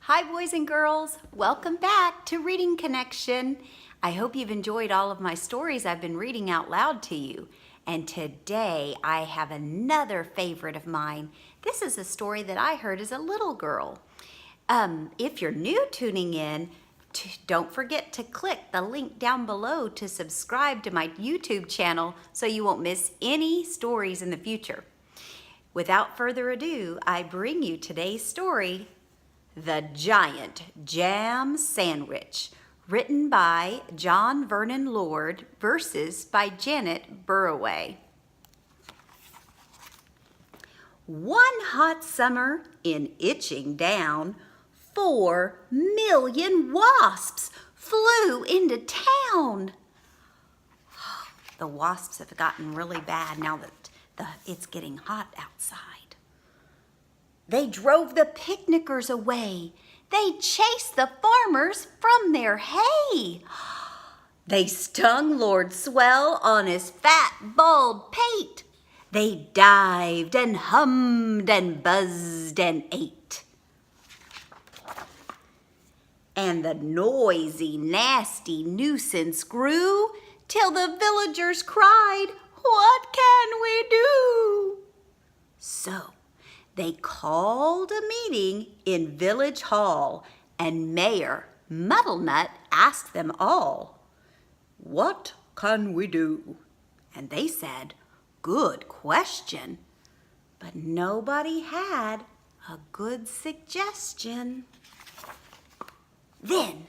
Hi boys and girls, welcome back to Reading Connection. I hope you've enjoyed all of my stories I've been reading out loud to you. And today I have another favorite of mine. This is a story that I heard as a little girl. If you're new tuning in, don't forget to click the link down below to subscribe to my YouTube channel so you won't miss any stories in the future. Without further ado, I bring you today's story, The Giant Jam Sandwich, written by John Vernon Lord, verses by Janet Burroway. One hot summer in Itching Down, 4 million wasps flew into town. The wasps have gotten really bad now that it's getting hot outside. They drove the picnickers away. They chased the farmers from their hay. They stung Lord Swell on his fat, bald pate. They dived and hummed and buzzed and ate. And the noisy, nasty nuisance grew till the villagers cried, "What can we do?" So they called a meeting in Village Hall, and Mayor Muddlenut asked them all, "What can we do?" And they said, "Good question." But nobody had a good suggestion. Then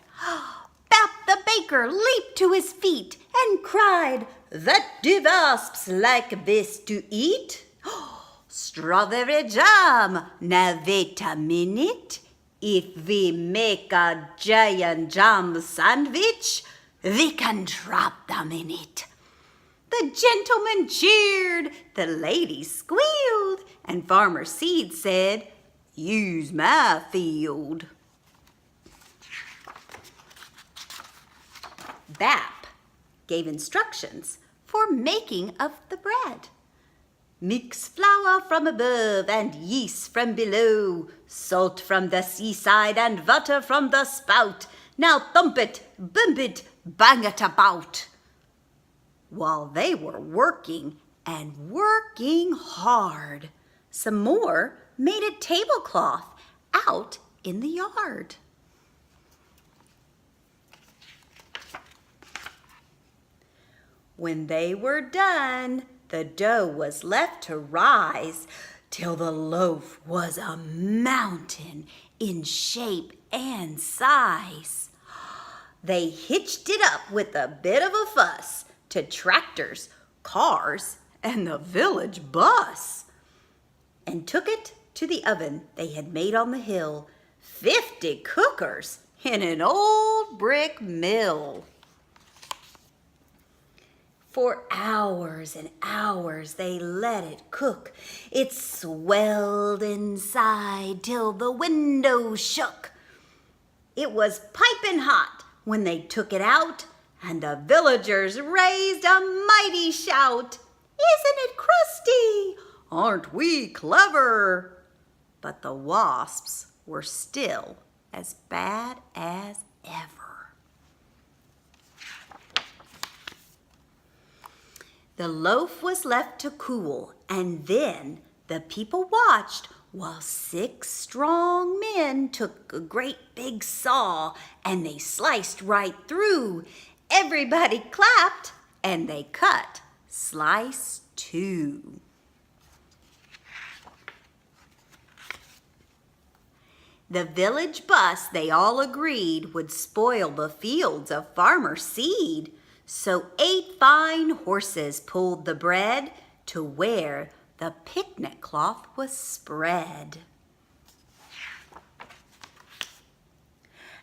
Bap the baker leaped to his feet and cried, "That do wasps like this to eat? Strawberry jam, now wait a minute. If we make a giant jam sandwich, we can trap them in it." The gentleman cheered, the ladies squealed, and Farmer Seed said, "Use my field." Bap gave instructions for making of the bread. "Mix flour from above and yeast from below, salt from the seaside and butter from the spout. Now thump it, bump it, bang it about." While they were working and working hard, some more made a tablecloth out in the yard. When they were done, the dough was left to rise till the loaf was a mountain in shape and size. They hitched it up with a bit of a fuss to tractors, cars, and the village bus, and took it to the oven they had made on the hill, 50 cookers in an old brick mill. For hours and hours they let it cook. It swelled inside till the window shook. It was piping hot when they took it out, and the villagers raised a mighty shout. "Isn't it crusty? Aren't we clever?" But the wasps were still as bad as ever. The loaf was left to cool, and then the people watched while 6 strong men took a great big saw and they sliced right through. Everybody clapped and they cut slice 2. The village bus, they all agreed, would spoil the fields of Farmer Seed. So 8 fine horses pulled the bread to where the picnic cloth was spread.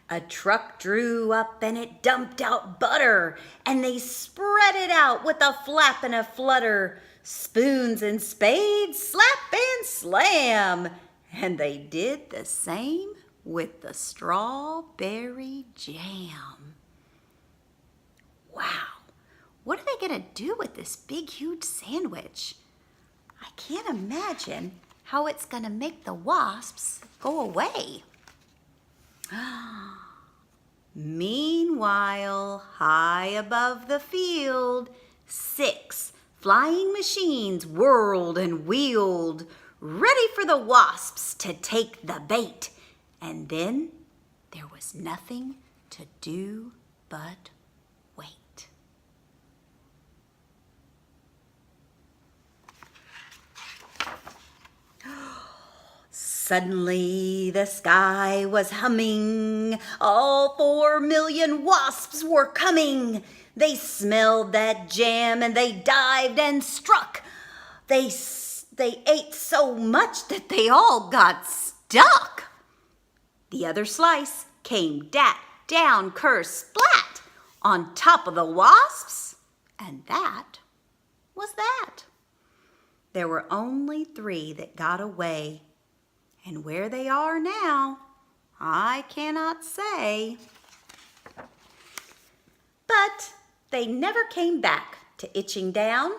A truck drew up and it dumped out butter, and they spread it out with a flap and a flutter. Spoons and spades, slap and slam. And they did the same with the strawberry jam. Wow, what are they going to do with this big, huge sandwich? I can't imagine how it's going to make the wasps go away. Meanwhile, high above the field, 6 flying machines whirled and wheeled, ready for the wasps to take the bait. And then there was nothing to do but wait. Suddenly the sky was humming. All 4 million wasps were coming. They smelled that jam and they dived and struck. They ate so much that they all got stuck. The other slice came down splat on top of the wasps, and that was that. There were only 3 that got away. And where they are now, I cannot say. But they never came back to Itching Down,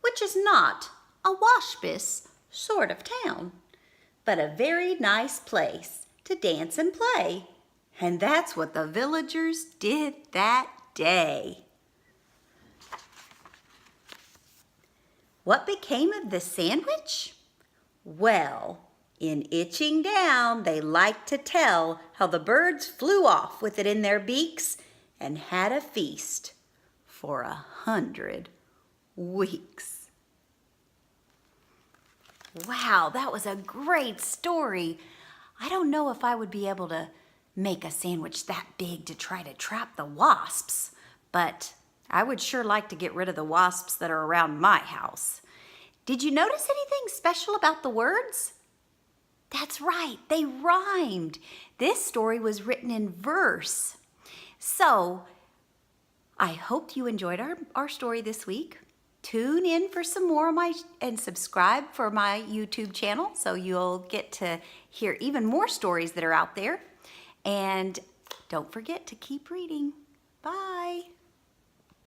which is not a waspish sort of town, but a very nice place to dance and play. And that's what the villagers did that day. What became of the sandwich? Well, in Itching Down, they like to tell how the birds flew off with it in their beaks and had a feast for 100 weeks. Wow, that was a great story. I don't know if I would be able to make a sandwich that big to try to trap the wasps, but I would sure like to get rid of the wasps that are around my house. Did you notice anything special about the words? That's right, they rhymed. This story was written in verse. So, I hope you enjoyed our story this week. Tune in for some more and subscribe for my YouTube channel so you'll get to hear even more stories that are out there. And don't forget to keep reading. Bye.